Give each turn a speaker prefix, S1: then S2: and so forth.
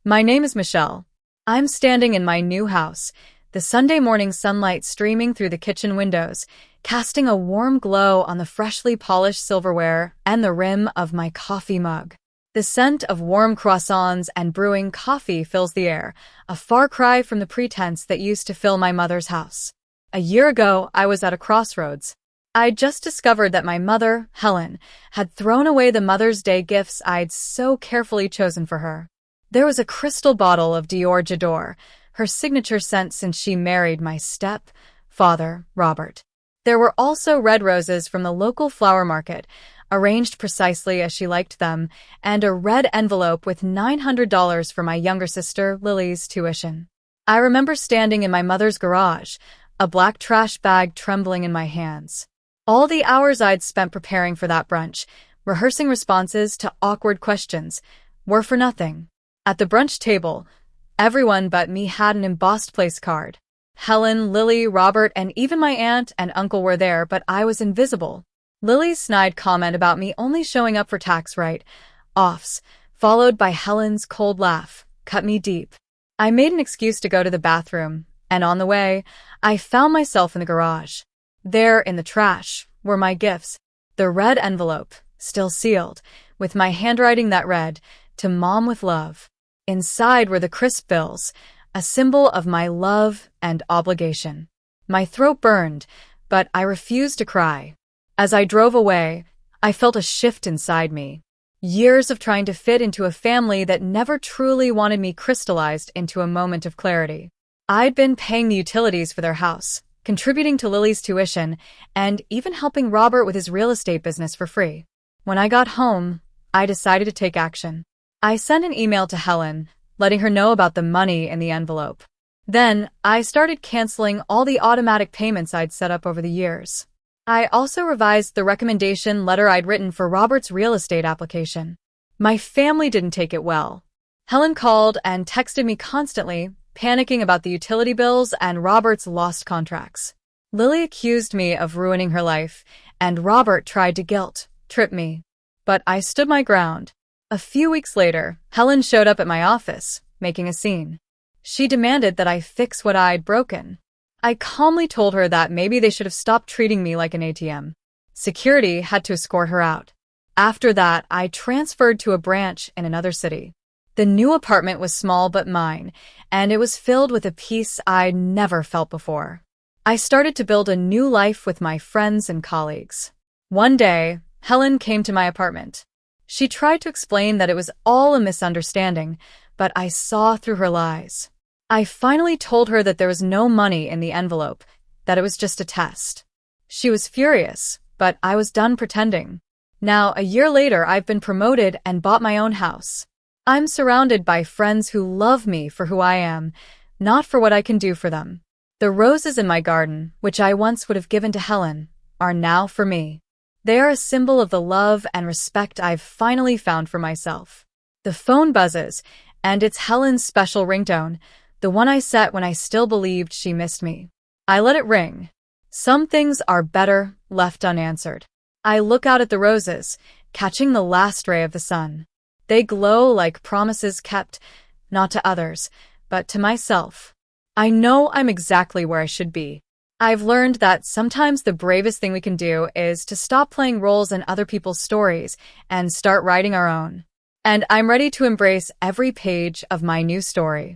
S1: My name is Michelle. I'm standing in my new house, the Sunday morning sunlight streaming through the kitchen windows, casting a warm glow on the freshly polished silverware and the rim of my coffee mug. The scent of warm croissants and brewing coffee fills the air, a far cry from the pretense that used to fill my mother's house. A year ago, I was at a crossroads. I'd just discovered that my mother, Helen, had thrown away the Mother's Day gifts I'd so carefully chosen for her. There was a crystal bottle of Dior J'adore, her signature scent since she married my step-father, Robert. There were also red roses from the local flower market, arranged precisely as she liked them, and a red envelope with $900 for my younger sister, Lily's tuition. I remember standing in my mother's garage, a black trash bag trembling in my hands. All the hours I'd spent preparing for that brunch, rehearsing responses to awkward questions, were for nothing. At the brunch table, everyone but me had an embossed place card. Helen, Lily, Robert, and even my aunt and uncle were there, but I was invisible. Lily's snide comment about me only showing up for tax write-offs, followed by Helen's cold laugh, cut me deep. I made an excuse to go to the bathroom, and on the way, I found myself in the garage. There, in the trash, were my gifts. The red envelope, still sealed, with my handwriting that read, "To Mom with love." Inside were the crisp bills, a symbol of my love and obligation. My throat burned, but I refused to cry. As I drove away, I felt a shift inside me. Years of trying to fit into a family that never truly wanted me crystallized into a moment of clarity. I'd been paying the utilities for their house, contributing to Lily's tuition, and even helping Robert with his real estate business for free. When I got home, I decided to take action. I sent an email to Helen, letting her know about the money in the envelope. Then, I started canceling all the automatic payments I'd set up over the years. I also revised the recommendation letter I'd written for Robert's real estate application. My family didn't take it well. Helen called and texted me constantly, panicking about the utility bills and Robert's lost contracts. Lily accused me of ruining her life, and Robert tried to guilt-trip me. But I stood my ground. A few weeks later, Helen showed up at my office, making a scene. She demanded that I fix what I'd broken. I calmly told her that maybe they should have stopped treating me like an ATM. Security had to escort her out. After that, I transferred to a branch in another city. The new apartment was small but mine, and it was filled with a peace I'd never felt before. I started to build a new life with my friends and colleagues. One day, Helen came to my apartment. She tried to explain that it was all a misunderstanding, but I saw through her lies. I finally told her that there was no money in the envelope, that it was just a test. She was furious, but I was done pretending. Now, a year later, I've been promoted and bought my own house. I'm surrounded by friends who love me for who I am, not for what I can do for them. The roses in my garden, which I once would have given to Helen, are now for me. They are a symbol of the love and respect I've finally found for myself. The phone buzzes, and it's Helen's special ringtone, the one I set when I still believed she missed me. I let it ring. Some things are better left unanswered. I look out at the roses, catching the last ray of the sun. They glow like promises kept, not to others, but to myself. I know I'm exactly where I should be. I've learned that sometimes the bravest thing we can do is to stop playing roles in other people's stories and start writing our own. And I'm ready to embrace every page of my new story.